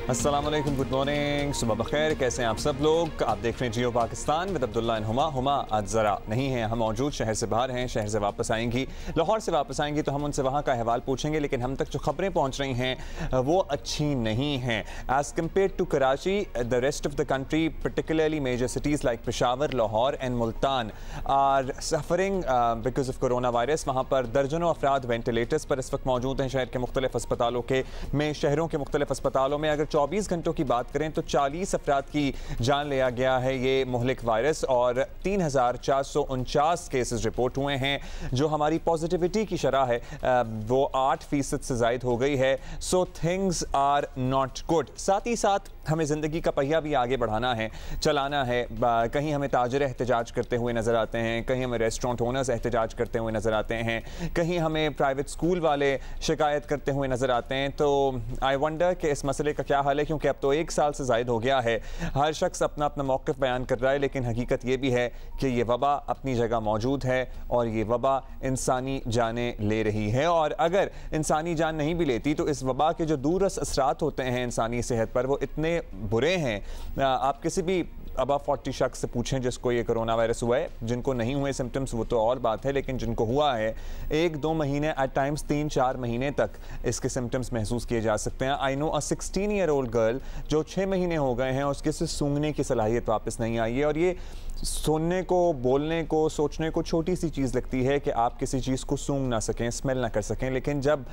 अस्सलाम वालेकुम, good morning, सुबह बखैर। कैसे हैं आप सब लोग? आप देख रहे हैं जियो पाकिस्तान विद अब्दुल्ला एंड हुमा। आज ज़रा नहीं है, हम मौजूद शहर से बाहर हैं। शहर से वापस आएंगी, लाहौर से वापस आएंगी तो हम उनसे वहाँ का अहवाल पूछेंगे, लेकिन हम तक जो खबरें पहुँच रही हैं वो अच्छी नहीं हैं। As compare to Karachi, the rest of the country, particularly major cities like Peshawar, Lahore and Multan are suffering because of corona virus. वहाँ पर दर्जनों अफराद वेंटिलेटर्स पर इस वक्त मौजूद हैं शहर के मुख्तलिफ अस्पतालों में। शहरों के मुख्तलिफ अस्पतालों में अगर 24 घंटों की बात करें तो 40 अफराद की जान लिया गया है ये मुहलिक वायरस, और 3449 केसेस रिपोर्ट हुए हैं। जो हमारी पॉजिटिविटी की शरह है वो 8% से ज़ायद हो गई है। So things are not good. साथ ही साथ हमें ज़िंदगी का पहिया भी आगे बढ़ाना है, चलाना है। कहीं हमें ताजर एहतजाज करते हुए नज़र आते हैं, कहीं हमें रेस्टोरेंट ओनर्स एहतजाज करते हुए नज़र आते हैं, कहीं हमें प्राइवेट स्कूल वाले शिकायत करते हुए नज़र आते हैं। तो आई वंडर कि इस मसले का क्या हाल है, क्योंकि अब तो 1 साल से ज़ायद हो गया है। हर शख्स अपना अपना मौक़िफ़ बयान कर रहा है, लेकिन हकीकत ये भी है कि ये वबा अपनी जगह मौजूद है और ये वबा इंसानी जानें ले रही है। और अगर इंसानी जान नहीं भी लेती तो इस वबा के जो दूररस असरात होते हैं इंसानी सेहत पर, वो इतने बुरे हैं। आप किसी भी अबव 40 शख्स से पूछें जिसको ये कोरोना वायरस हुआ है। जिनको नहीं हुए सिम्टम्स वो तो और बात है, लेकिन जिनको हुआ है 1-2 महीने, एट टाइम्स 3-4 महीने तक इसके सिम्टम्स महसूस किए जा सकते हैं। I know a 16-year-old girl जो 6 महीने हो गए हैं, उसके से सूंघने की सलाहियत वापस नहीं आई है। और ये सुनने को, बोलने को, सोचने को छोटी सी चीज़ लगती है कि आप किसी चीज़ को सूंघ ना सकें, स्मेल ना कर सकें, लेकिन जब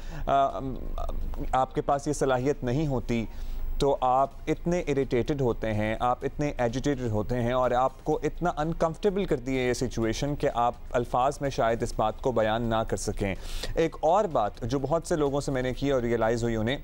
आपके पास ये सलाहियत नहीं होती तो आप इतने इरिटेटेड होते हैं, आप इतने एजिटेटेड होते हैं और आपको इतना अनकंफर्टेबल करती है ये सिचुएशन कि आप अल्फाज में शायद इस बात को बयान ना कर सकें। एक और बात जो बहुत से लोगों से मैंने की और रियलाइज़ हुई उन्हें,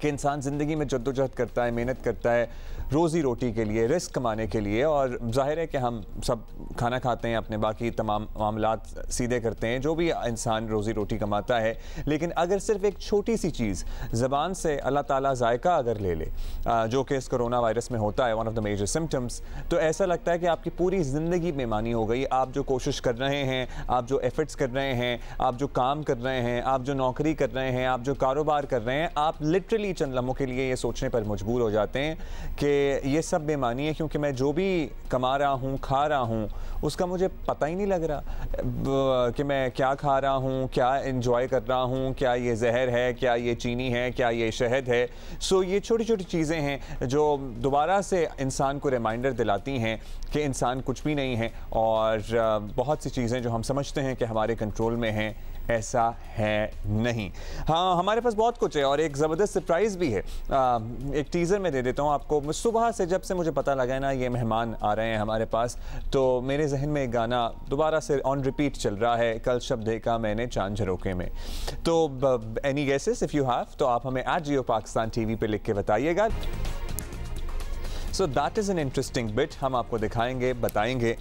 कि इंसान ज़िंदगी में जद्दोजहद करता है, मेहनत करता है रोज़ी रोटी के लिए, रिस्क कमाने के लिए, और जाहिर है कि हम सब खाना खाते हैं, अपने बाकी तमाम मामलात सीधे करते हैं, जो भी इंसान रोज़ी रोटी कमाता है। लेकिन अगर सिर्फ एक छोटी सी चीज़ ज़बान से अल्लाह ताला जायका अगर ले ले, जो कि इस कोरोना वायरस में होता है, one of the major symptoms, तो ऐसा लगता है कि आपकी पूरी ज़िंदगी बेमानी हो गई। आप जो कोशिश कर रहे हैं, आप जो एफर्ट्स कर रहे हैं, आप जो काम कर रहे हैं, आप जो नौकरी कर रहे हैं, आप जो कारोबार कर रहे हैं, आप लिटरली चंद लम्हों के लिए ये सोचने पर मजबूर हो जाते हैं कि ये सब बेमानी है, क्योंकि मैं जो भी कमा रहा हूँ, खा रहा हूँ, उसका मुझे पता ही नहीं लग रहा कि मैं क्या खा रहा हूँ, क्या एंजॉय कर रहा हूँ, क्या ये जहर है, क्या ये चीनी है, क्या ये शहद है। सो ये छोटी छोटी चीज़ें हैं जो दोबारा से इंसान को रिमाइंडर दिलाती हैं कि इंसान कुछ भी नहीं है, और बहुत सी चीज़ें जो हम समझते हैं कि हमारे कंट्रोल में हैं, ऐसा है नहीं। हाँ, हमारे पास बहुत कुछ है और एक ज़बरदस्त सरप्राइज़ भी है। एक टीज़र मैं दे देता हूँ आपको। सुबह से जब से मुझे पता लगा ना ये मेहमान आ रहे हैं हमारे पास, तो मेरे जहन में एक गाना दोबारा से ऑन रिपीट चल रहा है, कल शब देखा मैंने चांद झरोखे में। तो any guesses if you have, तो आप हमें @JioPakistan TV पे लिख के बताइएगा। So that is an interesting bit, हम आपको दिखाएंगे, बताएंगे।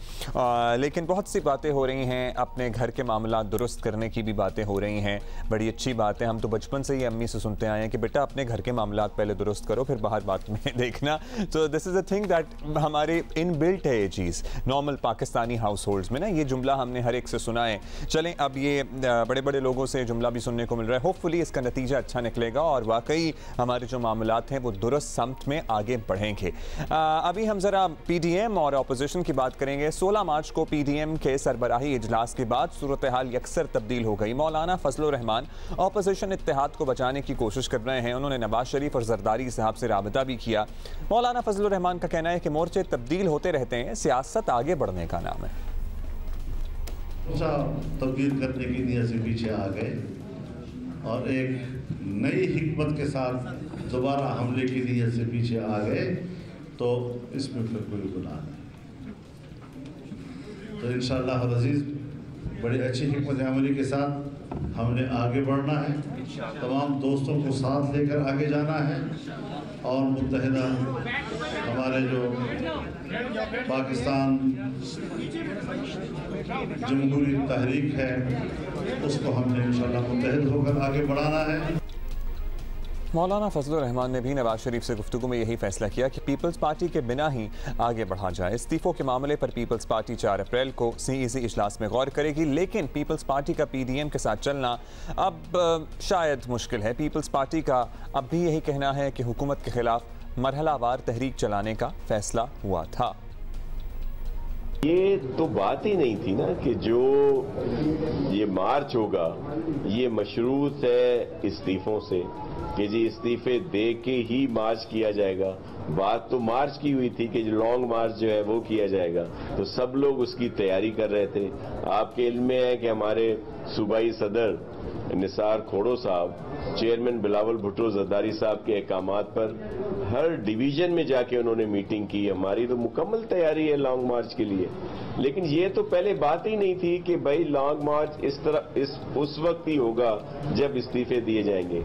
लेकिन बहुत सी बातें हो रही हैं, अपने घर के मामला दुरुस्त करने की भी बातें हो रही हैं। बड़ी अच्छी बात है। हम तो बचपन से ही अम्मी से सुनते आए हैं कि बेटा अपने घर के मामला पहले दुरुस्त करो, फिर बाहर बात में देखना। तो this is a thing that हमारे इन बिल्ट है ये चीज़। नॉर्मल पाकिस्तानी हाउस होल्ड्स में ना ये जुमला हमने हर एक से सुना है। चलें, अब ये बड़े बड़े लोगों से जुमला भी सुनने को मिल रहा है। होपफुली इसका नतीजा अच्छा निकलेगा और वाकई हमारे जो मामलात हैं वो दुरुस्त समत में आगे बढ़ेंगे। अभी हम ज़रा PDM और अपोजिशन की बात करेंगे। 16 मार्च को PDM के सरबराही इजलास के बाद सूरत हाल यकसर तब्दील हो गई। मौलाना फजलुर रहमान अपोजिशन इत्तेहाद को बचाने की कोशिश कर रहे हैं। उन्होंने नवाज शरीफ और जरदारी साहब से राबता भी किया। मौलाना फजलुर रहमान का कहना है कि मोर्चे तब्दील होते रहते हैं, सियासत आगे बढ़ने का नाम है। तब्दील करने की नीयत से पीछे आ गए और एक नई हिकमत के साथ दोबारा हमले की नीयत से पीछे आ गए, तो इसमें फिर कोई गुनाह नहीं। तो इंशाअल्लाह अज़ीज़ बड़ी अच्छी हिकमत अमली के साथ हमने आगे बढ़ना है, तमाम दोस्तों को साथ लेकर आगे जाना है और मुत्तहिदा हमारे जो पाकिस्तान जमहूरी तहरीक है उसको हमने इंशाअल्लाह मुत्तहिद होकर आगे बढ़ाना है। मौलाना फजलुर रहमान ने भी नवाज शरीफ से गुफ्तगू में यही फैसला किया कि पीपल्स पार्टी के बिना ही आगे बढ़ा जाए। इस्तीफों के मामले पर पीपल्स पार्टी 4 अप्रैल को CEC इजलास में गौर करेगी, लेकिन पीपल्स पार्टी का PDM के साथ चलना अब शायद मुश्किल है। पीपल्स पार्टी का अब भी यही कहना है कि हुकूमत के खिलाफ मरहलावार तहरीक चलाने का फैसला हुआ था। ये तो बात ही नहीं थी ना कि जो ये मार्च होगा ये मशरूत है इस्तीफों से, कि जी इस्तीफे दे के ही मार्च किया जाएगा। बात तो मार्च की हुई थी कि जो लॉन्ग मार्च जो है वो किया जाएगा, तो सब लोग उसकी तैयारी कर रहे थे। आपके इल्म में है कि हमारे सूबाई सदर निसार खोड़ो साहब, चेयरमैन बिलावल भुट्टो जरदारी साहब के अहकामात पर हर डिवीजन में जाके उन्होंने मीटिंग की। हमारी तो मुकम्मल तैयारी है लॉन्ग मार्च के लिए, लेकिन ये तो पहले बात ही नहीं थी कि भाई लॉन्ग मार्च इस तरह उस वक्त ही होगा जब इस्तीफे दिए जाएंगे।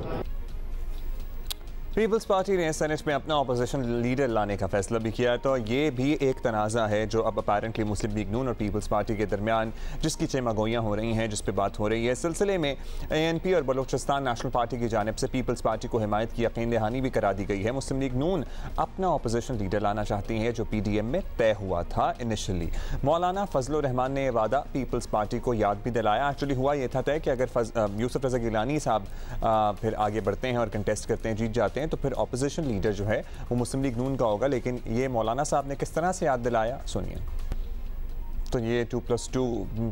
पीपल्स पार्टी ने सेनेट में अपना अपोजिशन लीडर लाने का फैसला भी किया, तो ये भी एक तनाज़ा है जो अब अपेरेंटली मुस्लिम लीग नून और पीपल्स पार्टी के दरमियान जिसकी चेमागोइयाँ हो रही हैं, जिस पे बात हो रही है। इस सिलसिले में ANP और बलोचिस्तान नेशनल पार्टी की जानिब से पीपल्स पार्टी को हिमायत की यकीन दहानी भी करा दी गई है। मुस्लिम लीग नून अपना अपोजिशन लीडर लाना चाहती है जो PDM में तय हुआ था इनिशियली। मौलाना फजलुर रहमान ने यह वादा पीपल्स पार्टी को याद भी दिलाया। एक्चुअली हुआ ये था तय कि अगर यूसुफ रज़ा गिलानी साहब फिर आगे बढ़ते हैं और कंटेस्ट करते हैं, जीत जाते हैं, तो फिर अपोजिशन लीडर जो है वो मुस्लिम लीग नून का होगा। लेकिन ये मौलाना साहब ने किस तरह से याद दिलाया, सुनिए। तो ये 2+2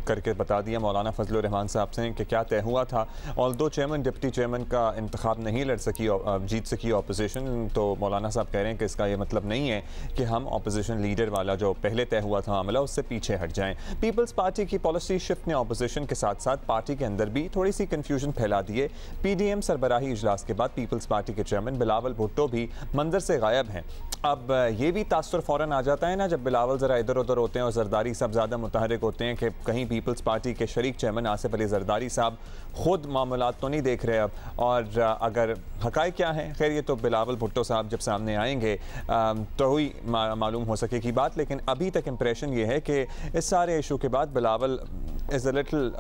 करके बता दिया मौलाना फजलुर रहमान साहब से कि क्या तय हुआ था। ऑल्दो चेयरमैन डिप्टी चेयरमैन का इंतखाब नहीं जीत सकी अपोजिशन, तो मौलाना साहब कह रहे हैं कि इसका ये मतलब नहीं है कि हम अपोजिशन लीडर वाला जो पहले तय हुआ था मामला उससे पीछे हट जाएं। पीपल्स पार्टी की पॉलिसी शिफ्ट ने अपोजिशन के साथ साथ पार्टी के अंदर भी थोड़ी सी कन्फ्यूजन फैला दी है। PDM सरबराही इजलास के बाद पीपल्स पार्टी के चेयरमैन बिलावल भुट्टो भी मंजर से गायब हैं। अब ये भी तासुर फ़ौरन आ जाता है ना जब बिलावल ज़रा इधर उधर होते हैं और जरदारी साहब ज़्यादा मुतहरिक होते हैं कि कहीं पीपल्स पार्टी के शरीक चेयरमैन आसिफ अली जरदारी साहब खुद मामलात तो नहीं देख रहे अब, और अगर हक़ाइक़ क्या हैं, खैर ये तो बिलावल भुट्टो साहब जब सामने आएंगे तो ही मालूम हो सकेगी बात। लेकिन अभी तक इम्प्रेशन ये है कि इस सारे इशू के बाद Bilawal is a little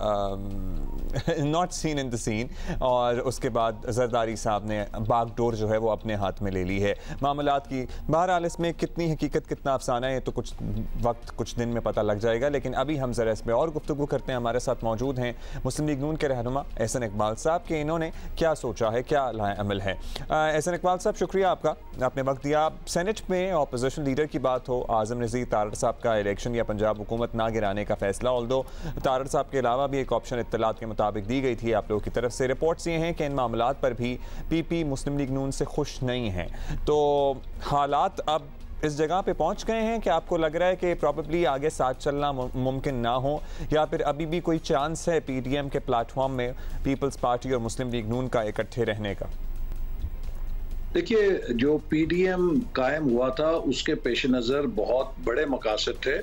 not seen in the scene, और उसके बाद जरदारी साहब ने बागडोर जो है वो अपने हाथ में ले ली है मामलात की। बहरहाल इसमें कितनी हकीकत कितना अफसाना है तो कुछ वक्त कुछ दिन में पता लग जाएगा। लेकिन अभी हम ज़रा इस पर और गुफ्तगू करते हैं। हमारे साथ मौजूद हैं मुस्लिम लीग नून के रहनुमा एहसन इकबाल साहब कि इन्होंने क्या सोचा है, क्या लाए अमल है। एहसन इकबाल साहब शुक्रिया आपका, आपने वक्त दिया। सेनेट में अपोजिशन लीडर की बात हो, आज़म नज़ीर तारड़ साहब का इलेक्शन या पंजाब हुकूमत ना गिराने का फैसला, ऑल्दो तारड़ साहब के अलावा भी एक ऑप्शन इत्तलात के मुताबिक दी गई थी आप लोगों की तरफ से। रिपोर्ट्स ये हैं कि इन मामलात पर भी PP मुस्लिम लीग नून से खुश नहीं हैं, तो हालात अब इस जगह पे पहुंच गए हैं कि आपको लग रहा है कि प्रॉबेबली आगे साथ चलना मुमकिन ना हो, या फिर अभी भी कोई चांस है PDM के प्लेटफॉर्म में पीपल्स पार्टी और मुस्लिम लीग नून का इकट्ठे रहने का? देखिए, जो PDM कायम हुआ था उसके पेश नज़र बहुत बड़े मकासद थे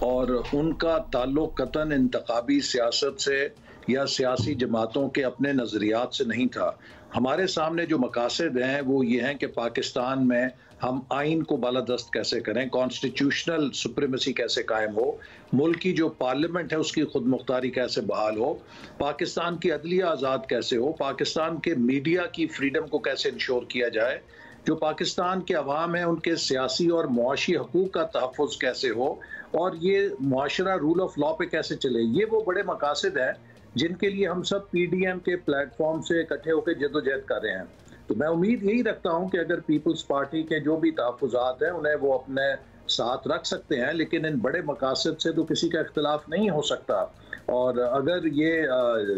और उनका ताल्लुक कतन इंतखाबी सियासत से या सियासी जमातों के अपने नज़रियात से नहीं था। हमारे सामने जो मकासद हैं वो ये हैं कि पाकिस्तान में हम आइन को बालादस्त कैसे करें, कॉन्स्टिट्यूशनल सुप्रीमेसी कैसे कायम हो, मुल्क की जो पार्लियामेंट है उसकी खुद मुख्तारी कैसे बहाल हो, पाकिस्तान की अदलिया आज़ाद कैसे हो, पाकिस्तान के मीडिया की फ्रीडम को कैसे इंश्योर किया जाए, जो पाकिस्तान के अवाम हैं उनके सियासी और मुआशी हकूक़ का तहफ़्फ़ुज़ कैसे हो, और ये मुआशरा रूल ऑफ लॉ पे कैसे चले। ये वो बड़े मकासद हैं जिनके लिए हम सब PDM के प्लेटफॉर्म से इकट्ठे होकर जद्दोजहद कर रहे हैं। तो मैं उम्मीद यही रखता हूं कि अगर पीपल्स पार्टी के जो भी तहफ़्फ़ुज़ात हैं उन्हें वो अपने साथ रख सकते हैं, लेकिन इन बड़े मकासद से तो किसी का इख्तिलाफ नहीं हो सकता। और अगर ये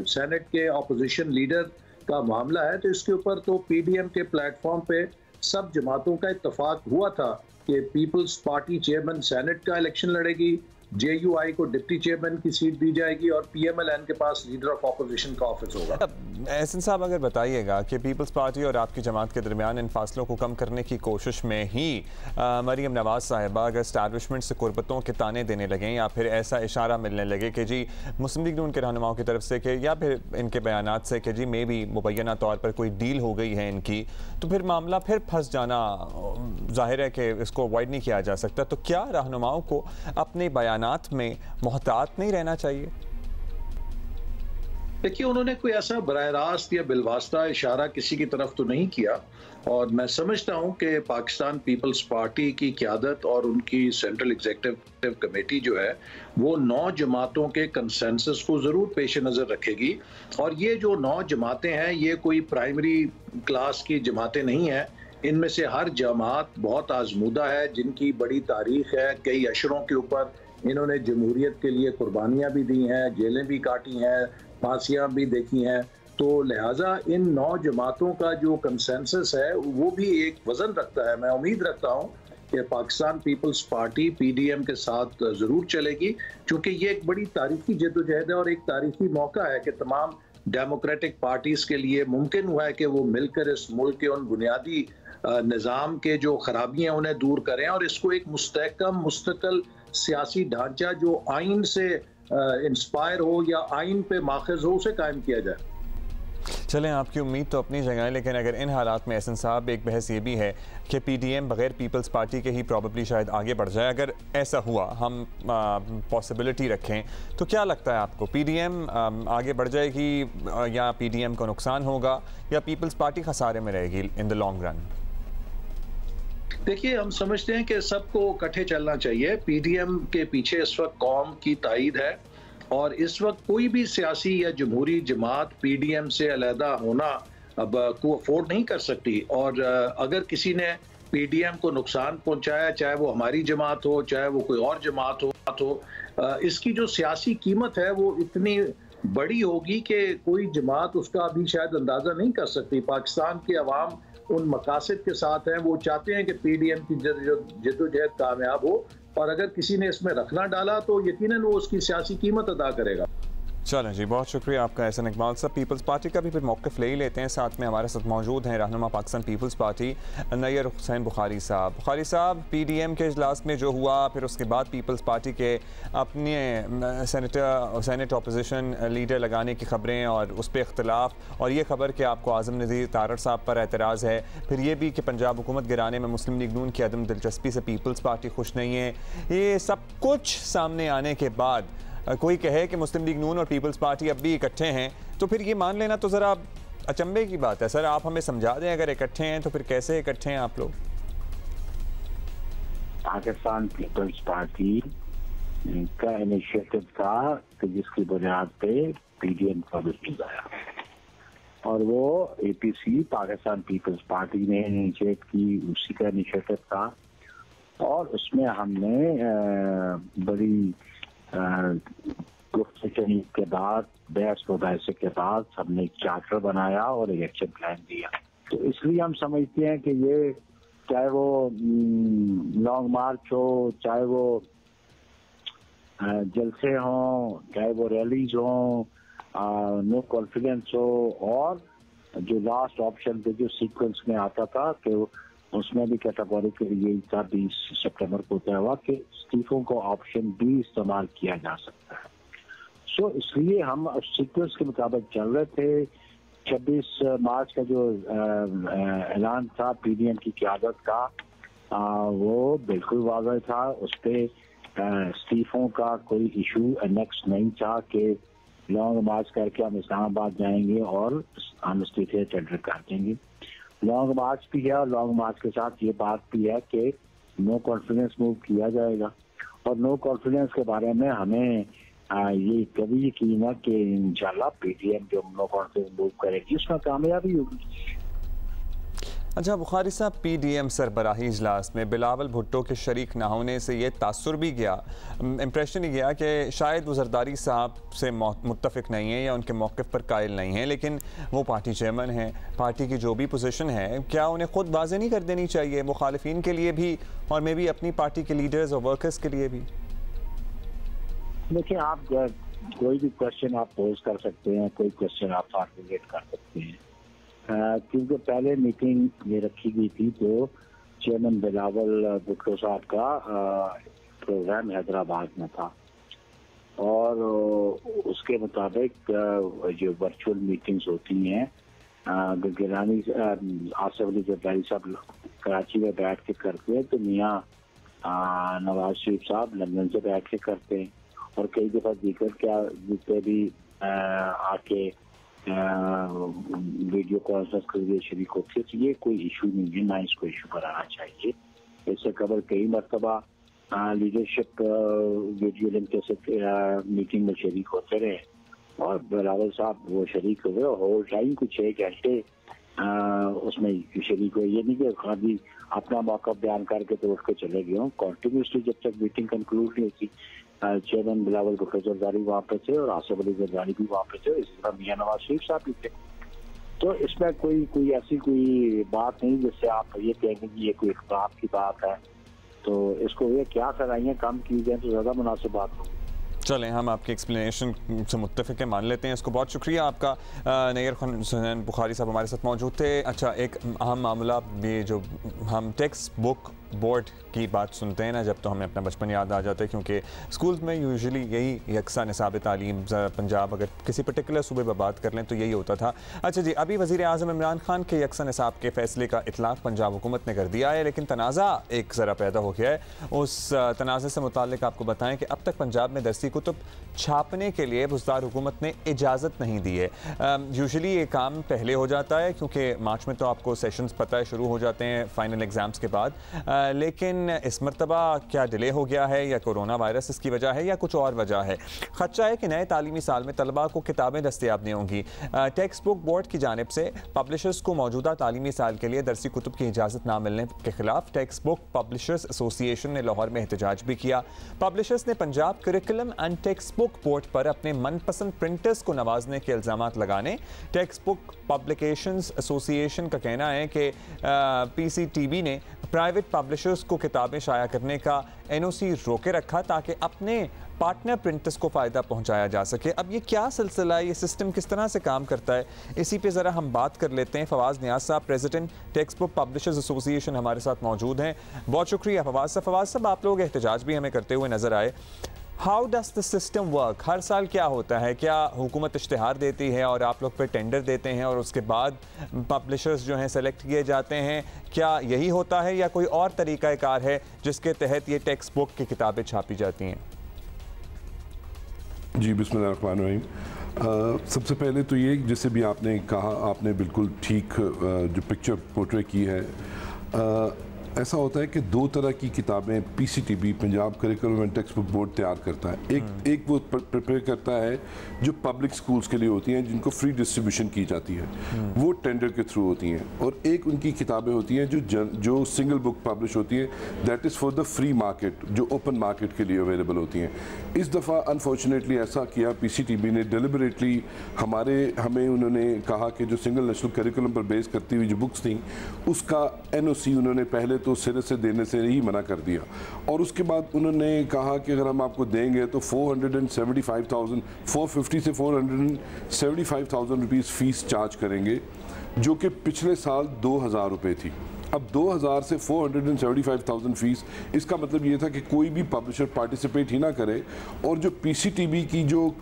सेनेट के अपोजिशन लीडर का मामला है तो इसके ऊपर तो PDM के प्लेटफॉर्म पे सब जमातों का इत्तफाक हुआ था कि पीपल्स पार्टी चेयरमैन सेनेट का इलेक्शन लड़ेगी, JUI को डिप्टी चेयरमैन की सीट दी जाएगी और PMLN के पास लीडर ऑफ ऑपोजिशन का ऑफिस होगा। एहसन साहब, अगर बताइएगा कि पीपल्स पार्टी और आपकी जमात के दरमियान इन फासलों को कम करने की कोशिश में ही मरीम नवाज साहिबा अगर एस्टैब्लिशमेंट से कुर्बतों के ताने देने लगें या फिर ऐसा इशारा मिलने लगे कि जी मुस्लिम लीग नून के रहनुमाओं की तरफ से कि या फिर इनके बयानात से कि जी मे भी मुबैना तौर पर कोई डील हो गई है इनकी, तो फिर मामला फिर फंस जाना जाहिर है कि इसको अवॉइड नहीं किया जा सकता। तो क्या रहनुमाओं को अपने बयानात में मोहतात नहीं रहना चाहिए? देखिए, उन्होंने कोई ऐसा बराह रास्त या बिलवास्ता इशारा किसी की तरफ तो नहीं किया, और मैं समझता हूं कि पाकिस्तान पीपल्स पार्टी की क़यादत और उनकी सेंट्रल एग्जीक्यूटिव कमेटी जो है वो 9 जमातों के कंसेंसस को ज़रूर पेश नज़र रखेगी। और ये जो 9 जमातें हैं ये कोई प्राइमरी क्लास की जमातें नहीं हैं। इनमें से हर जमात बहुत आजमूदा है, जिनकी बड़ी तारीख है। कई अशरों के ऊपर इन्होंने जमहूरियत के लिए कुर्बानियाँ भी दी हैं, जेलें भी काटी हैं, फांसियाँ भी देखी हैं। तो लिहाजा इन 9 जमातों का जो कंसेंसस है वो भी एक वजन रखता है। मैं उम्मीद रखता हूँ कि पाकिस्तान पीपल्स पार्टी PDM के साथ ज़रूर चलेगी, क्योंकि ये एक बड़ी तारीखी जद्दोजहद है और एक तारीखी मौका है कि तमाम डेमोक्रेटिक पार्टीज़ के लिए मुमकिन हुआ है कि वो मिलकर इस मुल्क के उन बुनियादी निज़ाम के जो खराबियाँ उन्हें दूर करें और इसको एक मुस्तहकम मुस्तकिल सियासी ढांचा जो आइन से इंस्पायर हो या आइन पे माखज़ हो उसे कायम किया जाए। चलें, आपकी उम्मीद तो अपनी जगह है, लेकिन अगर इन हालात में एहसन साहब एक बहस ये भी है कि PDM बगैर पीपल्स पार्टी के ही प्रॉबेबली शायद आगे बढ़ जाए। अगर ऐसा हुआ, हम पॉसिबिलिटी रखें, तो क्या लगता है आपको PDM आगे बढ़ जाएगी या PDM को नुकसान होगा या पीपल्स पार्टी खसारे में रहेगी इन द लॉन्ग रन? देखिए, हम समझते हैं कि सबको इकट्ठे चलना चाहिए। PDM के पीछे इस वक्त कौम की ताईद है और इस वक्त कोई भी सियासी या जमहूरी जमात PDM से अलहदा होना अब को अफोर्ड नहीं कर सकती। और अगर किसी ने PDM को नुकसान पहुंचाया, चाहे वो हमारी जमात हो चाहे वो कोई और जमात हो, इसकी जो सियासी कीमत है वो इतनी बड़ी होगी कि कोई जमात उसका अभी शायद अंदाज़ा नहीं कर सकती। पाकिस्तान के अवाम उन मकासद के साथ हैं, वो चाहते हैं कि PDM की जद्दोजहद कामयाब हो, और अगर किसी ने इसमें रखना डाला तो यकीनन वो उसकी सियासी कीमत अदा करेगा। चलें जी, बहुत शुक्रिया आपका एहसन इकबाल साहब। पीपल्स पार्टी का भी फिर मौक़िफ़ ले ही लेते हैं। साथ में हमारे साथ मौजूद हैं रहनुमा पाकिस्तान पीपल्स पार्टी नैयर हुसैन बुखारी साहब। बुखारी साहब, PDM के इजलास में जो हुआ, फिर उसके बाद पीपल्स पार्टी के अपने सेनेट अपोजिशन लीडर लगाने की खबरें और उस पर इख्तलाफ, और ये खबर कि आपको आज़म नज़ीर तारड़ साहब पर एतराज़ है, फिर ये भी कि पंजाब हुकूमत गिराने में मुस्लिम लीग नून की अदम दिलचस्पी से पीपल्स पार्टी खुश नहीं है। ये सब कुछ सामने आने के बाद कोई कहे कि मुस्लिम लीग नून और पीपल्स पार्टी अब भी इकट्ठे हैं, तो फिर ये मान लेना तो ज़रा अचंभे की बात है। सर, आप हमें समझा दें, अगर इकट्ठे हैं तो फिर कैसे इकट्ठे हैं आप लोग? पाकिस्तान पीपल्स पार्टी का इनिशिएटिव था कि जिसकी बुनियाद पे PDM का वजूद आया, और वो APC पाकिस्तान पीपल्स पार्टी ने इनिशिएट की, उसी का इनिशिएटिव था। और उसमें हमने बड़ी गुफ्तगू के बाद, बहस मुबाहिसे के बाद हमने एक चार्टर बनाया और एक एक्शन प्लान दिया। तो इसलिए हम समझते हैं कि ये चाहे वो लॉन्ग मार्च हो, चाहे वो जलसे हों, चाहे वो रैलीज हों, नो कॉन्फिडेंस हो, और जो लास्ट ऑप्शन पे जो सीक्वेंस में आता था कि उसमें भी कैटेगोरिकली यही था 20 सितंबर को तय हुआ कि इस्तीफों को ऑप्शन भी इस्तेमाल किया जा सकता है। सो इसलिए हम सीक्वेंस के मुताबिक चल रहे थे। 26 मार्च का जो ऐलान था PDM की क़यादत का, वो बिल्कुल वाज़ेह था। उस पर इस्तीफों का कोई इशू नेक्स्ट नहीं था कि लॉन्ग मार्च करके हम इस्लामाबाद जाएंगे और हम इस्तीफे टेंडर कर देंगे। लॉन्ग मार्च भी है, और लॉन्ग मार्च के साथ ये बात भी है कि नो कॉन्फिडेंस मूव किया जाएगा। और नो कॉन्फिडेंस के बारे में हमें ये कभी यकीन है कि इंशाल्लाह PDM जो नो कॉन्फिडेंस मूव करेगी उसमें कामयाबी होगी। अच्छा बुखारी साहब, PDM सरबराही इजलास में बिलावल भुट्टो के शरीक ना होने से ये तासुर भी गया, इम्प्रेशन ही गया कि शायद वो जरदारी साहब से मुत्तफिक नहीं है या उनके मौक़िफ़ पर कायल नहीं है, लेकिन वो पार्टी चेयरमैन हैं। पार्टी की जो भी पोजीशन है, क्या उन्हें खुद वाज़ेह नहीं कर देनी चाहिए मुखालिफिन के लिए भी और मे भी अपनी पार्टी के लीडर्स और वर्कर्स के लिए भी? देखिए, आप कोई भी क्वेश्चन आप पोज कर सकते हैं, कोई क्वेश्चन आप फॉर्मुलेट कर सकते हैं, क्योंकि पहले मीटिंग ये रखी गई थी तो चेयरमैन बिलावल भुट्टो साहब का प्रोग्राम हैदराबाद में था, और उसके मुताबिक जो वर्चुअल मीटिंग्स होती हैं, गिलानी आसिफ अली जरदारी साहब कराची में बैठ के करते हैं, तो मियाँ नवाज शरीफ साहब लंदन से बैठ के करते हैं, और कई दफ़ा दीगर क्या जितने भी आके वीडियो कॉन्फ्रेंस के लिए शरीक होते हैं, तो ये कोई इशू नहीं है, ना इसको इशू बनाना चाहिए। इससे कबल कई मरतबा लीडरशिप वीडियो लिंक से मीटिंग में शरीक होते रहे और बिलावल साहब वो शरीक हुए होल टाइम कुछ 6 घंटे उसमें शरीक हुए। ये नहीं कि खाली अपना मौका बयान करके तो उठ के चले गए हों। कॉन्टिन्यूसली जब तक मीटिंग कंक्लूड नहीं होती, चेयरमैन बिलावल भुट्टो जरदारी वहाँ पे थे और आसिफ अली जरदारी भी वहाँ पे थे, इसी तरह मियां नवाज शरीफ साहब भी थे। तो इसमें कोई ऐसी कोई बात नहीं जिससे आप ये कहेंगे कि ये कोई इख्तिलाफ की बात है। तो इसको ये क्या सराहियाँ कम की जाए तो ज़्यादा मुनासिब बात होगी। चलें, हम आपकी एक्सप्लेनेशन से मुत्तफ़िक है, मान लेते हैं इसको। बहुत शुक्रिया आपका। नैयर हुसैन बुखारी साहब हमारे साथ मौजूद थे। अच्छा, एक अहम मामला भी, जो हम टेक्स्ट बुक बोर्ड की बात सुनते हैं ना जब, तो हमें अपना बचपन याद आ जाता है, क्योंकि स्कूल में यूजुअली यही यकसा निसाब तालीम पंजाब, अगर किसी पर्टिकुलर सूबे पर बात कर लें तो यही होता था। अच्छा जी, अभी वज़ीर आज़म इमरान खान के यकसा निसाब के फैसले का इतलाक़ पंजाब हुकूमत ने कर दिया है, लेकिन तनाज़ा एक ज़रा पैदा हो गया है। उस तनाज़े से मुताल्लिक़ आपको बताएं कि अब तक पंजाब में दरसी कुतुब छापने के लिए बुज़दार हुकूमत ने इजाज़त नहीं दी है। यूजुअली ये काम पहले हो जाता है, क्योंकि मार्च में तो आपको सेशंस पता है शुरू हो जाते हैं फाइनल एग्ज़ाम्स के बाद, लेकिन इस मरतबा क्या डिले हो गया है या कोरोना वायरस इसकी वजह है या कुछ और वजह है? खदशा है कि नए तालीमी साल में तलबा को किताबें दस्तयाब नहीं होंगी। टेक्स्ट बुक बोर्ड की जानिब से पब्लिशर्स को मौजूदा तालीमी साल के लिए दरसी कुतुब की इजाज़त ना मिलने के खिलाफ टेक्स्ट बुक पब्लिशर्स एसोसिएशन ने लाहौर में एहतजाज भी किया। पब्लिशर्स ने Punjab curriculum and text book board पर अपने मनपसंद प्रिंटर्स को नवाजने के इल्ज़ामात लगाने। टेक्स्ट बुक पब्लिकेशंस एसोसिएशन का कहना है कि PCTB ने प्राइवेट पब्लिशर्स को किताबें शाया करने का NOC रोके रखा ताकि अपने पार्टनर प्रिंटर्स को फ़ायदा पहुंचाया जा सके। अब ये क्या सिलसिला है, ये सिस्टम किस तरह से काम करता है, इसी पे ज़रा हम बात कर लेते हैं। फवाज़ नियाज़ साहब, president text book publishers association, हमारे साथ मौजूद हैं। बहुत शुक्रिया फवाज़ साहब। फवाज़ साहब, आप लोग एहतजाज भी हमें करते हुए नज़र आए। How does the system work? हर साल क्या होता है? क्या हुकूमत इश्तिहार देती है और आप लोग फिर टेंडर देते हैं और उसके बाद पब्लिशर्स जो हैं सेलेक्ट किए जाते हैं? क्या यही होता है या कोई और तरीक़ाकार है जिसके तहत ये टेक्स्ट बुक की किताबें छापी जाती हैं? जी, बिस्मिल्लाहिर्रहमानिर्रहीम। सबसे पहले तो ये, जैसे भी आपने कहा, आपने बिल्कुल ठीक जो पिक्चर पोर्ट्रे की है। ऐसा होता है कि 2 तरह की किताबें PCTB Punjab curriculum and text book board तैयार करता है। एक वो प्रिपेयर करता है जो पब्लिक स्कूल्स के लिए होती हैं, जिनको फ्री डिस्ट्रीब्यूशन की जाती है, वो टेंडर के थ्रू होती हैं। और एक उनकी किताबें होती हैं जो सिंगल बुक पब्लिश होती है, that is for the free market, जो ओपन मार्केट के लिए अवेलेबल होती हैं। इस दफ़ा अनफॉर्चुनेटली ऐसा किया PCTB ने, डेलिबरेटली हमें उन्होंने कहा कि जो सिंगल नेशनल करिकुलम पर बेस करती हुई जो बुक्स थी उसका NOC उन्होंने पहले तो सिरे से देने से ही मना कर दिया, और उसके बाद उन्होंने कहा कि अगर हम आपको देंगे तो 450 से 475,000 रुपीज़ फ़ीस चार्ज करेंगे, जो कि पिछले साल 2,000 रुपये थी। अब 2,000 से 475,000 फ़ीस, इसका मतलब ये था कि कोई भी पब्लिशर पार्टिसिपेट ही ना करे और जो PCTB की जो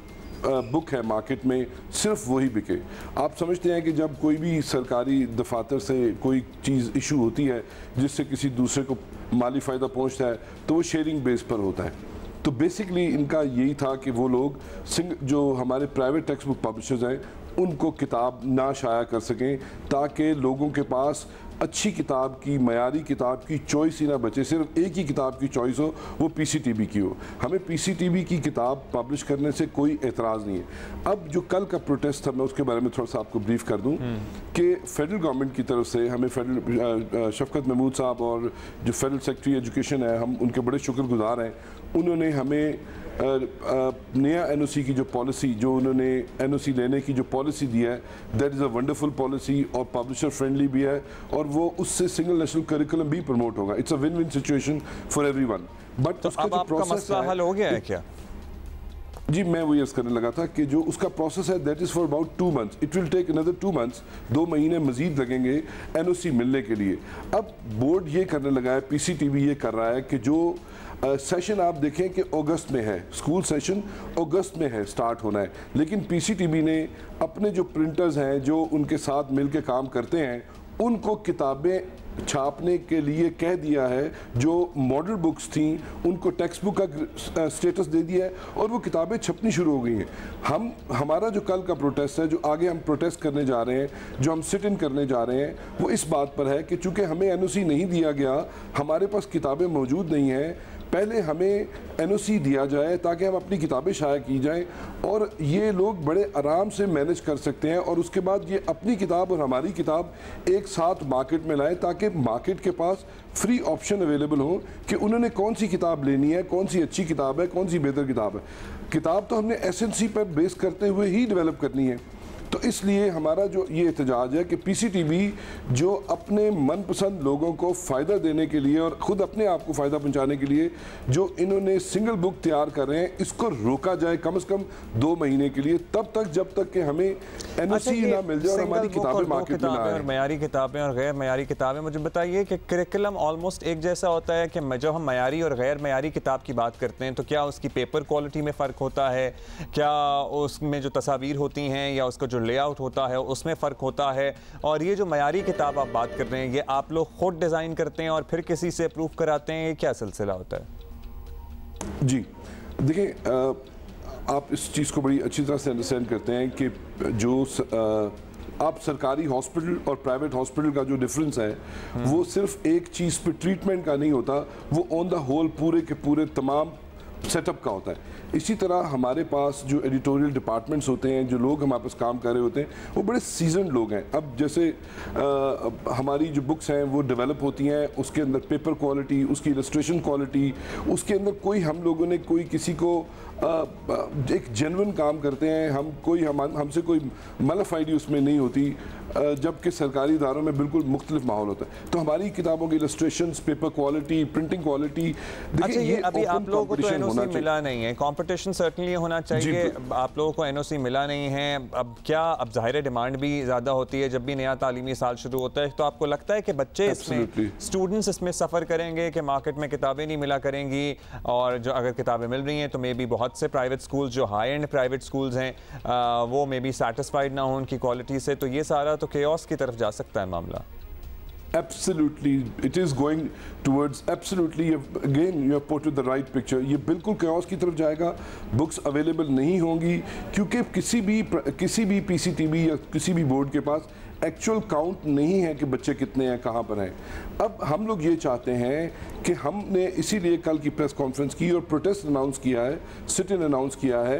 बुक है मार्केट में सिर्फ वही बिके। आप समझते हैं कि जब कोई भी सरकारी दफातर से कोई चीज़ इशू होती है जिससे किसी दूसरे को माली फ़ायदा पहुंचता है तो वो शेयरिंग बेस पर होता है। तो बेसिकली इनका यही था कि वो लोग जो हमारे प्राइवेट टेक्स्ट बुक पब्लिशर्स हैं उनको किताब ना शाया कर सकें, ताकि लोगों के पास अच्छी किताब की, मयारी किताब की चॉइस ही ना बचे, सिर्फ एक ही किताब की चॉइस हो, वो PCTB की हो। हमें PCTB की किताब पब्लिश करने से कोई एतराज़ नहीं है। अब जो कल का प्रोटेस्ट था, मैं उसके बारे में थोड़ा सा आपको ब्रीफ कर दूं कि फेडरल गवर्नमेंट की तरफ से हमें शफकत महमूद साहब और जो फेडरल सेक्रेटरी एजुकेशन है, हम उनके बड़े शुक्रगुजार हैं। उन्होंने हमें नया NOC की जो पॉलिसी, जो उन्होंने NOC लेने की जो पॉलिसी दिया है, that is a wonderful policy और पब्लिशर फ्रेंडली भी है, और वो उससे सिंगल नेशनल करिकुलम भी प्रमोट होगा। It's a win win situation for everyone. But उसका जो प्रोसेस मसला हल हो गया है क्या? जी, मैं वो यस करने लगा था कि जो उसका प्रोसेस है that is for about 2 months, it will take another 2 months, 2 महीने मजीद लगेंगे NOC मिलने के लिए। अब बोर्ड ये करने लगा है, PCTB ये कर रहा है कि जो सेशन आप देखें कि अगस्त में है, स्कूल सेशन अगस्त में है, स्टार्ट होना है, लेकिन PCTB ने अपने जो प्रिंटर्स हैं जो उनके साथ मिल के काम करते हैं उनको किताबें छापने के लिए कह दिया है। जो मॉडल बुक्स थी उनको टेक्स्ट बुक का स्टेटस दे दिया है और वो किताबें छपनी शुरू हो गई हैं। हमारा जो कल का प्रोटेस्ट है, जो आगे हम प्रोटेस्ट करने जा रहे हैं, जो हम सिट इन करने जा रहे हैं, वो इस बात पर है कि चूंकि हमें एनओसी नहीं दिया गया, हमारे पास किताबें मौजूद नहीं हैं, पहले हमें एनओसी दिया जाए ताकि हम अपनी किताबें शाया की जाएं और ये लोग बड़े आराम से मैनेज कर सकते हैं और उसके बाद ये अपनी किताब और हमारी किताब एक साथ मार्केट में लाएं ताकि मार्केट के पास फ्री ऑप्शन अवेलेबल हो कि उन्होंने कौन सी किताब लेनी है, कौन सी अच्छी किताब है, कौन सी बेहतर किताब है। किताब तो हमने एसएनसी पर बेस करते हुए ही डेवलप करनी है। तो इसलिए हमारा जो ये एहतजाज है कि पीसीटीवी जो अपने मनपसंद लोगों को फ़ायदा देने के लिए और ख़ुद अपने आप को फ़ायदा पहुंचाने के लिए जो इन्होंने सिंगल बुक तैयार कर रहे हैं, इसको रोका जाए कम से कम 2 महीने के लिए, तब तक जब तक कि हमें एनओसी ना मिल जाए और हमारी किताबें मार्केट में आए। और मयारी किताबें और गैर मयारी किताबें, मुझे बताइए कि करिकुलम ऑलमोस्ट एक जैसा होता है कि जब हम मयारी और गैर मयारी किताब की बात करते हैं तो क्या उसकी पेपर क्वालिटी में फ़र्क होता है, क्या उसमें जो तस्वीर होती हैं या उसका जो लेआउट होता है उसमें फ़र्क होता है, और ये जो मयारी किताब आप बात कर रहे हैं ये आप लोग खुद डिज़ाइन करते हैं और फिर किसी से अप्रूव कराते हैं, ये क्या सिलसिला होता है? जी देखिए, आप इस चीज़ को बड़ी अच्छी तरह से अंडरस्टैंड करते हैं कि जो आप सरकारी हॉस्पिटल और प्राइवेट हॉस्पिटल का जो डिफरेंस है वो सिर्फ एक चीज़ पे ट्रीटमेंट का नहीं होता, वो ऑन द होल पूरे के पूरे तमाम सेटअप का होता है। इसी तरह हमारे पास जो एडिटोरियल डिपार्टमेंट्स होते हैं, जो लोग हमारे पास काम कर रहे होते हैं, वो बड़े सीजनड लोग हैं। अब जैसे हमारी जो बुक्स हैं वो डेवलप होती हैं, उसके अंदर पेपर क्वालिटी, उसकी इलस्ट्रेशन क्वालिटी, उसके अंदर कोई हम लोगों ने कोई किसी को एक जेन्युइन काम करते हैं, हमसे कोई मलाफाइडी उसमें नहीं होती, जबकि सरकारी इदारों में बिल्कुल मुख्तलिफ माहौल होता है। तो हमारी किताबों की illustrations, paper quality, printing quality, अच्छा ये अभी आप लोगों को तो एनओसी मिला नहीं है, कंपटीशन सर्टेनली होना चाहिए, आप लोगों को एनओसी मिला नहीं है, अब क्या, अब ज़ाहिर डिमांड भी ज़्यादा होती है जब भी नया तालीमी साल शुरू होता है, तो आपको लगता है कि बच्चे इसमें, स्टूडेंट्स इसमें सफ़र करेंगे कि मार्केट में किताबें नहीं मिला करेंगी, और जो अगर किताबें मिल रही हैं तो मे बी बहुत से प्राइवेट स्कूल्स जो हाई एंड प्राइवेट स्कूल्स हैं वो मे बी सेटिस्फाइड ना हो उनकी क्वालिटी से, तो ये सारा तो केओस की तरफ जा सकता है मामला। Absolutely, it is going towards absolutely. Again, you have put the right picture. ये बिल्कुल chaos की तरफ जाएगा, बुक्स अवेलेबल नहीं होंगी क्योंकि किसी भी पीसीटीवी या किसी भी बोर्ड के पास एक्चुअल काउंट नहीं है कि बच्चे कितने हैं, कहाँ पर हैं। अब हम लोग ये चाहते हैं कि हमने इसीलिए कल की प्रेस कॉन्फ्रेंस की और प्रोटेस्ट अनाउंस किया है, सिट इन अनाउंस किया है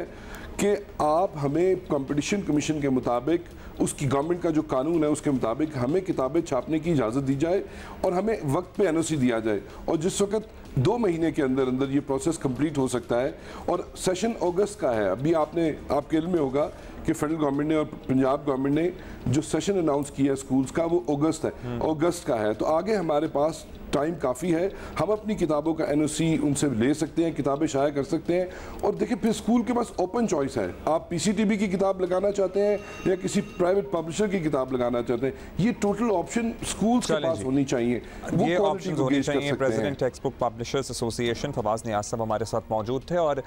कि आप हमें कंपटीशन कमीशन के मुताबिक, उसकी गवर्नमेंट का जो कानून है उसके मुताबिक हमें किताबें छापने की इजाज़त दी जाए और हमें वक्त पे एनओसी दिया जाए, और जिस वक्त 2 महीने के अंदर अंदर ये प्रोसेस कंप्लीट हो सकता है। और सेशन अगस्त का है, अभी आपके इल्म में होगा कि फेडरल गवर्नमेंट ने और पंजाब गवर्नमेंट ने जो सेशन अनाउंस किया स्कूल्स का वो अगस्त का है, तो आगे हमारे पास टाइम काफ़ी है, हम अपनी किताबों का एनओसी उनसे ले सकते हैं, किताबें शाया कर सकते हैं। और देखिए फिर स्कूल के पास ओपन चॉइस है, आप पीसीटीवी की किताब लगाना चाहते हैं या किसी प्राइवेट पब्लिशर की किताब लगाना चाहते हैं, ये टोटल ऑप्शन स्कूल्स के पास होनी चाहिए, वो ये ऑप्शन होनी चाहिए। President text book publishers association Fawaz Niaz साहब हमारे साथ मौजूद थे। और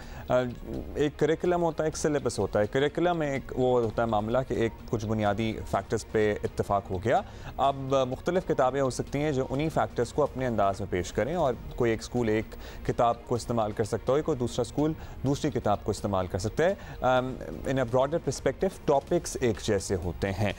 एक करिकुलम होता है, एक सिलेबस होता है, करिकुलम एक वो होता है मामला कि एक कुछ बुनियादी फैक्टर्स पे इत्तेफाक हो गया, अब मुख्तलिफ किताबें हो सकती हैं जो उन्हीं फैक्टर्स को अपने अंदाज में पेश करें, और कोई एक स्कूल एक किताब को इस्तेमाल कर सकता है, कोई दूसरा स्कूल दूसरी किताब को इस्तेमाल कर सकता है। इन अ ब्रॉडर पर्सपेक्टिव टॉपिक्स एक जैसे होते हैं।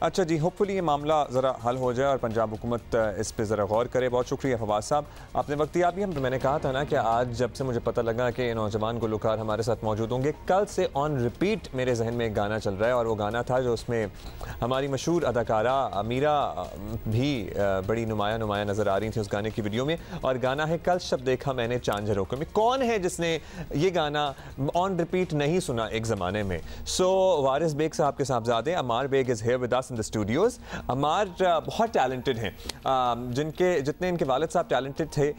अच्छा जी, होपफुली ये मामला ज़रा हल हो जाए और पंजाब हुकूमत इस पर ज़रा गौर करे। बहुत शुक्रिया फवाद साहब, आपने वक्त दिया। भी मैंने कहा था ना कि आज जब से मुझे पता लगा कि नौजवान गुलकार हमारे साथ मौजूद होंगे, कल से ऑन रिपीट मेरे जहन में एक गाना चल रहा है, और वो गाना था जो उसमें हमारी मशहूर अदाकारा अमीरा भी बड़ी नुमाया नज़र आ रही थी उस गाने की वीडियो में, और गाना है कल शब देखा मैंने चांद झरोखे में। कौन है जिसने ये गाना ऑन रिपीट नहीं सुना एक ज़माने में? सो वारिस बेग साहब के साहबजादे Amar Baig is here with us in the studios. Amar बहुत टैलेंटेड हैं, जितने इनके वालिद साहब टैलेंटेड थे,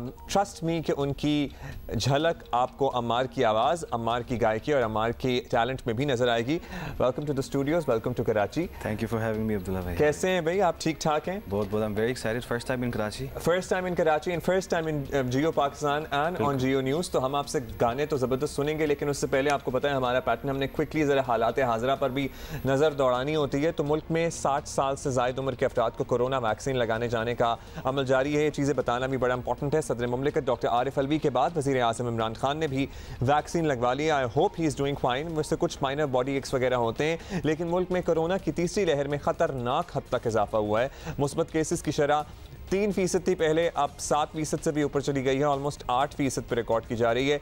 ट्रस्ट मी कि उनकी झलक आपको अम्मार की आवाज़, अम्मार की गायकी और अम्मार की टैलेंट में भी नजर आएगी। Welcome to the studios, welcome to Karachi. Thank you for having me Abdullah भाई। कैसे हैं भाई, आप ठीक ठाक हैं? बहुत बहुत, I am very excited, first time in Karachi. First time in Karachi and first time in Jio Pakistan and on Jio news. तो हम आपसे गाने तो ज़बरदस्त सुनेंगे, लेकिन उससे पहले आपको पता है हमारा पैटर्न, हमने क्विकली ज़रा हालात हाज़िरा पर भी नज़र दौड़ानी होती है। तो मुल्क में 60 साल से ज़ायद उम्र के अफराद को कोरोना वैक्सीन लगाने जाने का अमल जारी है। ये चीज़ें बताना भी बड़ा इंपॉर्टेंट है। सदर मुमलिकत डॉक्टर आरिफ अलवी के बाद वज़ीर आज़म इमरान खान ने भी वैक्सीन लगवा ली। I hope he is doing fine. वैसे कुछ माइनर बॉडी एक्स वगैरह होते हैं, लेकिन मुल्क में कोरोना की तीसरी लहर में खतरनाक हद तक इजाफा हुआ है। मुस्बत केसेस की शरह 3% थी पहले, अब 7% से भी ऊपर चली गई है। ऑलमोस्ट 8% पर रिकॉर्ड की जा रही है।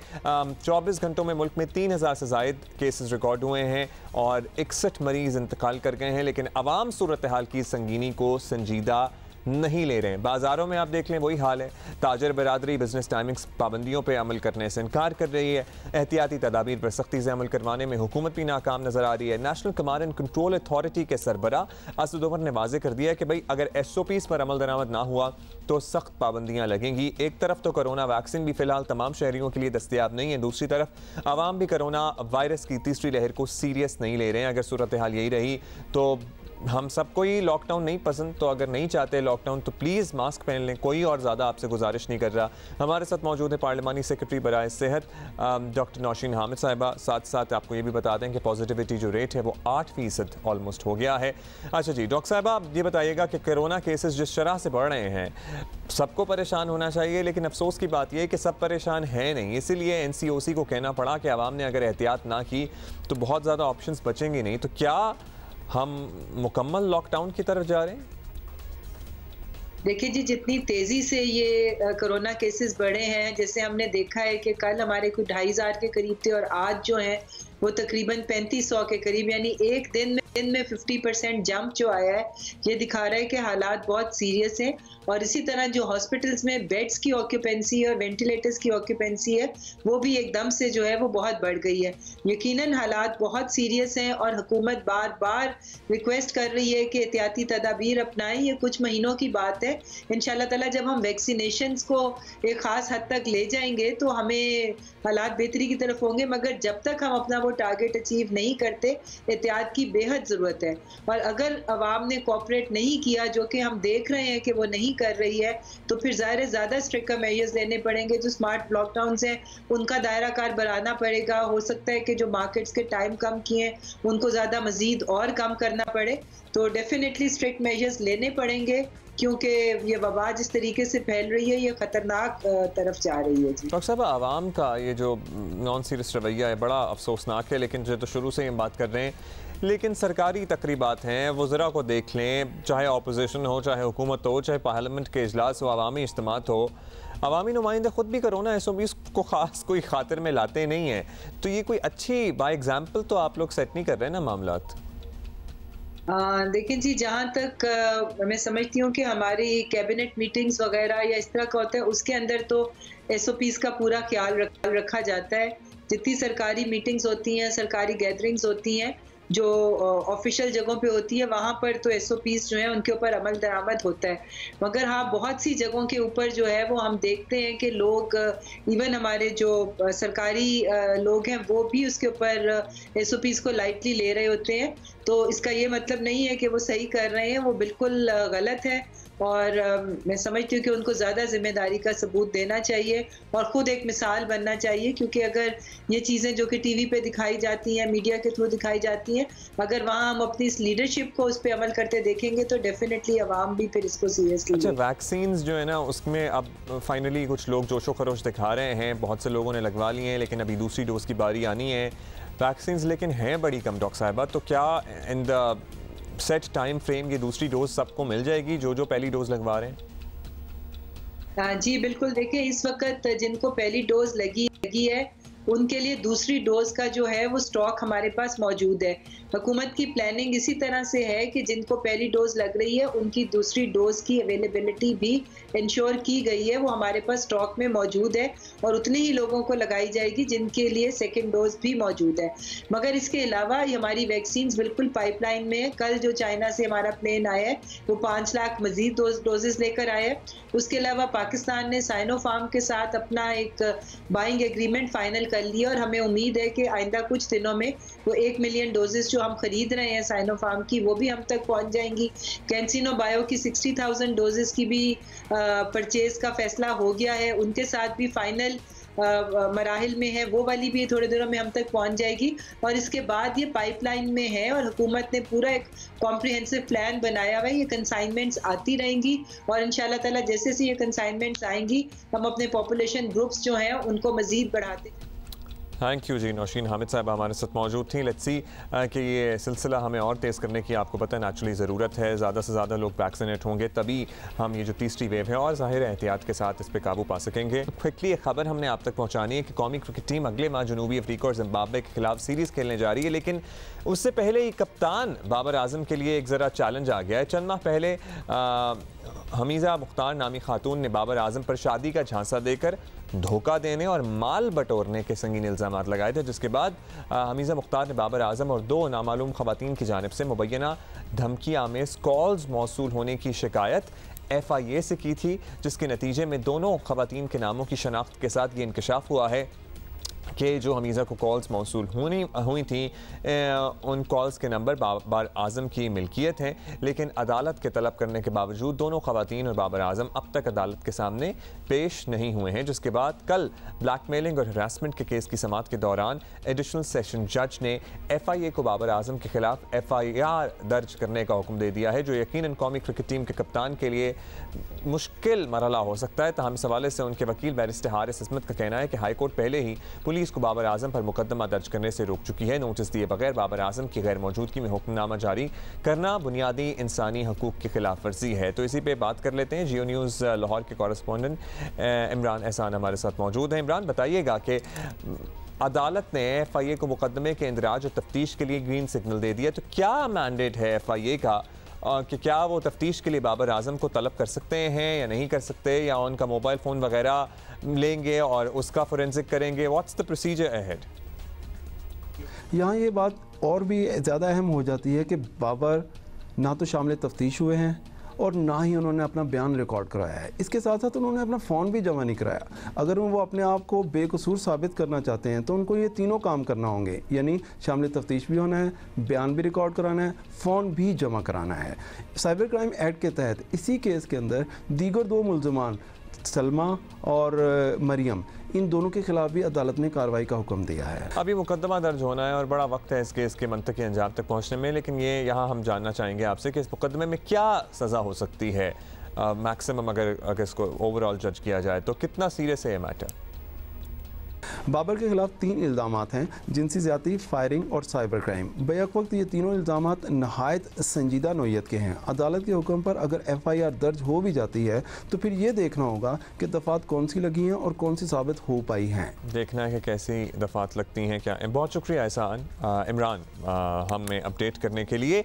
24 घंटों में मुल्क में 3000 से ज़ायद केसेस रिकॉर्ड हुए हैं और 61 मरीज़ इंतकाल कर गए हैं। लेकिन अवाम सूरत हाल की संगीनी को संजीदा नहीं ले रहे हैं। बाजारों में आप देख लें वही हाल है। ताजर बरादरी बिजनेस टाइमिंग्स पाबंदियों पर अमल करने से इनकार कर रही है। एहतियाती तदाबीर पर सख्ती से अमल करवाने में हुकूमत भी नाकाम नजर आ रही है। National command and control authority के सरबरा असद उमर ने वाजे कर दिया कि भाई अगर SOPs पर अमल दरामद ना हुआ तो सख्त पाबंदियां लगेंगी। एक तरफ तो कोरोना वैक्सीन भी फिलहाल तमाम शहरियों के लिए दस्तयाब नहीं है, दूसरी तरफ आवाम भी कोरोना वायरस की तीसरी लहर को सीरियस नहीं ले रहे हैं। अगर सूरत हाल यही रही तो हम सबको ही लॉकडाउन नहीं पसंद, तो अगर नहीं चाहते लॉकडाउन तो प्लीज़ मास्क पहन लें। कोई और ज़्यादा आपसे गुजारिश नहीं कर रहा। हमारे साथ मौजूद है पार्लिमानी सेक्रेटरी बराए सेहत डॉक्टर नौशीन हामिद साहिबा। साथ साथ आपको ये भी बता दें कि पॉजिटिविटी जो रेट है वो 8% ऑलमोस्ट हो गया है। अच्छा जी डॉक्टर साहिबा, आप ये बताइएगा कि कोरोना केसेस जिस शरह से बढ़ रहे हैं, सबको परेशान होना चाहिए, लेकिन अफसोस की बात यह है कि सब परेशान हैं नहीं। इसीलिए NCOC को कहना पड़ा कि आवाम ने अगर एहतियात ना की तो बहुत ज़्यादा ऑप्शंस बचेंगे नहीं। तो क्या हम मुकम्मल लॉकडाउन की तरफ जा रहे हैं? देखिए जी, जितनी तेजी से ये कोरोना केसेस बढ़े हैं, जैसे हमने देखा है कि कल हमारे कुछ 2500 के करीब थे और आज जो है वो तकरीबन 3500 के करीब, यानी एक दिन में 50% जंप जो आया है, ये दिखा रहा है कि हालात बहुत सीरियस हैं। और इसी तरह जो हॉस्पिटल्स में बेड्स की ऑक्यूपेंसी और वेंटिलेटर्स की ऑक्यूपेंसी है वो भी एकदम से जो है वो बहुत बढ़ गई है। यकीनन हालात बहुत सीरियस हैं और हुकूमत बार बार रिक्वेस्ट कर रही है कि एहतियाती तदाबीर अपनाएं। ये कुछ महीनों की बात है। इंशाल्लाह ताला जब हम वैक्सीनेशंस को एक ख़ास हद तक ले जाएंगे तो हमें हालात बेहतरी की तरफ होंगे, मगर जब तक हम अपना वो टारगेट अचीव नहीं करते, एहतियात की बेहद ज़रूरत है। और अगर अवाम ने कोऑपरेट नहीं किया, जो कि हम देख रहे हैं कि वो नहीं कर रही है, तो फिर ज़ाहिर ज़्यादा स्ट्रिक्ट मेजर्स लेने पड़ेंगे। जो स्मार्ट लॉकडाउन हैं उनका दायरा कार बढ़ाना पड़ेगा। हो सकता है कि जो मार्केट्स के टाइम कम किए हैं उनको ज़्यादा मज़ीद और कम करना पड़े। तो डेफिनेटली स्ट्रिक्ट मेजर्स लेने पड़ेंगे, क्योंकि ये वबा जिस तरीके से फैल रही है ये ख़तरनाक तरफ जा रही है। डॉक्टर साहब, आवाम का ये जो नॉन सीरियस रवैया है बड़ा अफसोसनाक है, लेकिन जो तो शुरू से हम बात कर रहे हैं, लेकिन सरकारी तकरीबात हैं, वज़रा को देख लें, चाहे अपोजिशन हो, चाहे हुकूमत हो, चाहे पार्लियामेंट के इजलास हो, अवामी इज्तिमात हो, अवामी नुमाइंदे खुद भी कोरोना SOPs को ख़ास कोई खातिर में लाते नहीं हैं। तो ये कोई अच्छी बाय एग्जाम्पल तो आप लोग सेट नहीं कर रहे हैं ना मामलात? देखिए जी, जहाँ तक मैं समझती हूँ कि हमारी कैबिनेट मीटिंग्स वगैरह या इस तरह का होता है, उसके अंदर तो SOPs का पूरा ख्याल रखा जाता है। जितनी सरकारी मीटिंग्स होती हैं, सरकारी गैदरिंग्स होती हैं, जो ऑफिशियल जगहों पे होती है, वहाँ पर तो SOPs जो हैं उनके ऊपर अमल दरामद होता है। मगर हाँ, बहुत सी जगहों के ऊपर जो है वो हम देखते हैं कि लोग, इवन हमारे जो सरकारी लोग हैं, वो भी उसके ऊपर SOPs को लाइटली ले रहे होते हैं। तो इसका ये मतलब नहीं है कि वो सही कर रहे हैं, वो बिल्कुल गलत है। और मैं समझती हूँ कि उनको ज़्यादा जिम्मेदारी का सबूत देना चाहिए और ख़ुद एक मिसाल बनना चाहिए, क्योंकि अगर ये चीज़ें जो कि TV पे दिखाई जाती हैं, मीडिया के थ्रू दिखाई जाती हैं, अगर वहाँ हम अपनी इस लीडरशिप को उस पर अमल करते देखेंगे तो डेफिनेटली आवाम भी फिर इसको सीरियसली। अच्छा, वैक्सीन्स जो है ना, उसमें अब फाइनली कुछ लोग जोशो खरोश दिखा रहे हैं, बहुत से लोगों ने लगवा लिए हैं, लेकिन अभी दूसरी डोज की बारी आनी है। वैक्सीन्स लेकिन हैं बड़ी कम डॉक्टर साहिबा, तो क्या in the set time frame ये दूसरी डोज सबको मिल जाएगी जो पहली डोज लगवा रहे हैं? जी बिल्कुल। देखिए, इस वक्त जिनको पहली डोज लगी है उनके लिए दूसरी डोज का जो है वो स्टॉक हमारे पास मौजूद है। हुकूमत की प्लानिंग इसी तरह से है कि जिनको पहली डोज लग रही है उनकी दूसरी डोज की अवेलेबिलिटी भी इंश्योर की गई है, वो हमारे पास स्टॉक में मौजूद है और उतने ही लोगों को लगाई जाएगी जिनके लिए सेकेंड डोज भी मौजूद है। मगर इसके अलावा हमारी वैक्सीन बिल्कुल पाइपलाइन में है। कल जो चाइना से हमारा प्लेन आया है वो 5 लाख मजीद डोजेस लेकर आया है। उसके अलावा पाकिस्तान ने साइनोफार्म के साथ अपना एक बाइंग एग्रीमेंट फाइनल कर लिया और हमें उम्मीद है कि आइंदा कुछ दिनों में वो 1 मिलियन डोजेस जो हम खरीद रहे हैं साइनोफार्म की वो भी हम तक पहुंच जाएंगी। कैंसिनो बायो की 60,000 डोजेस की भी परचेज का फैसला हो गया है, उनके साथ भी फाइनल मराहिल में है, वो वाली भी थोड़े दिनों में हम तक पहुंच जाएगी। और इसके बाद ये पाइपलाइन में है और हुकूमत ने पूरा एक कॉम्प्रिहेंसिव प्लान बनाया हुआ है। ये कंसाइनमेंट्स आती रहेंगी और इंशाल्लाह ताला जैसे जैसे ये कंसाइनमेंट्स आएंगी हम अपने पॉपुलेशन ग्रुप्स जो हैं उनको मजीद बढ़ाते। थैंक यू जी। नौशीन हामिद साहब हमारे साथ मौजूद थी। लेट्स सी कि ये सिलसिला हमें और तेज़ करने की आपको पता है नेचुरली ज़रूरत है। ज़्यादा से ज़्यादा लोग वैक्सीनेट होंगे तभी हम ये जो तीसरी वेव है और ज़ाहिर एहतियात के साथ इस पर काबू पा सकेंगे। क्विकली एक खबर हमने आप तक पहुँचानी है कि कौमी क्रिकेट टीम अगले माह जनूबी अफ्रीका और जिम्बाब्वे के खिलाफ सीरीज़ खेलने जा रही है, लेकिन उससे पहले ही कप्तान बाबर आजम के लिए एक ज़रा चैलेंज आ गया है। चंद माह पहले हमीज़ा मुख्तार नामी खातून ने बाबर आजम पर शादी का झांसा देकर धोखा देने और माल बटोरने के संगीन इल्ज़ाम लगाए थे, जिसके बाद हमीज़ा मुख्तार ने बाबर आजम और 2 नामालूम ख़वातीन की जानिब से मुबैना धमकी आमेज़ कॉल्स मौसूल होने की शिकायत FIA से की थी, जिसके नतीजे में दोनों ख़वातीन के नामों की शनाख्त के साथ ये इंकशाफ हुआ है कि जो हमीज़ा को कॉल्स मौसूल हुई थी उन कॉल्स के नंबर बाबर आजम की मिल्कियत हैं, लेकिन अदालत के तलब करने के बावजूद दोनों ख़वातीन और बाबर आजम अब तक अदालत के सामने पेश नहीं हुए हैं। जिसके बाद कल ब्लैकमेलिंग और हरासमेंट के केस की समाअत के दौरान एडिशनल सेशन जज ने FIA को बाबर आजम के खिलाफ FIR दर्ज करने का हुक्म दे दिया है, जो यकीनन कौमी क्रिकेट टीम के कप्तान के लिए मुश्किल मरहला हो सकता है। तहम इस हवाले से उनके वकील बैरिस्टर हारिस इस्मत का कहना है कि हाई कोर्ट पहले ही पुलिस को बाबर आजम पर मुकदमा दर्ज करने से रोक चुकी है। नोटिस दिए बगैर बाबर आजम की गैर मौजूदगी में हुक्मनामा जारी करना बुनियादी इंसानी हकूक की खिलाफ वर्जी है। तो इसी पे बात कर लेते हैं। जियो न्यूज़ लाहौर के कॉरेस्पोंडेंट इमरान एहसान हमारे साथ मौजूद हैं। इमरान, बताइएगा कि अदालत ने FIA को मुकदमे के इंदराज और तफ्तीश के लिए ग्रीन सिग्नल दे दिया, तो क्या मैंडेट है FIA का कि क्या वो तफ्तीश के लिए बाबर आजम को तलब कर सकते हैं या नहीं कर सकते, या उनका मोबाइल फ़ोन वगैरह लेंगे और उसका फोरेंसिक करेंगे? What's the procedure ahead? यहाँ ये बात और भी ज़्यादा अहम हो जाती है कि बाबर ना तो शामिल तफ्तीश हुए हैं और ना ही उन्होंने अपना बयान रिकॉर्ड कराया है। इसके साथ साथ उन्होंने अपना फ़ोन भी जमा नहीं कराया। अगर वो अपने आप को बेकसूर साबित करना चाहते हैं तो उनको ये तीनों काम करना होंगे, यानी शामिल तफ्तीश भी होना है, बयान भी रिकॉर्ड कराना है, फ़ोन भी जमा कराना है। साइबर क्राइम एक्ट के तहत इसी केस के अंदर दीगर 2 मुल्ज़मान सलमा और मरियम, इन दोनों के खिलाफ भी अदालत ने कार्रवाई का हुक्म दिया है। अभी मुकदमा दर्ज होना है और बड़ा वक्त है इस केस के मंतकी अंजाम तक पहुंचने में, लेकिन ये यहाँ हम जानना चाहेंगे आपसे कि इस मुकदमे में क्या सज़ा हो सकती है मैक्सिमम, अगर इसको ओवरऑल जज किया जाए तो कितना सीरियस है ये मैटर? बाबर के खिलाफ 3 इल्ज़ामात हैं, जिनसी ज़्यादती, फायरिंग और साइबर क्राइम। बैक वक्त ये तीनों इल्ज़ामात नहायत संजीदा नौइयत के हैं। अदालत के हुक्म पर अगर FIR दर्ज हो भी जाती है तो फिर ये देखना होगा कि दफ़ात कौन सी लगी हैं और कौन सी साबित हो पाई हैं। देखना है कि कैसी दफ़ात लगती हैं क्या। बहुत शुक्रिया एहसान इमरान हमें अपडेट करने के लिए।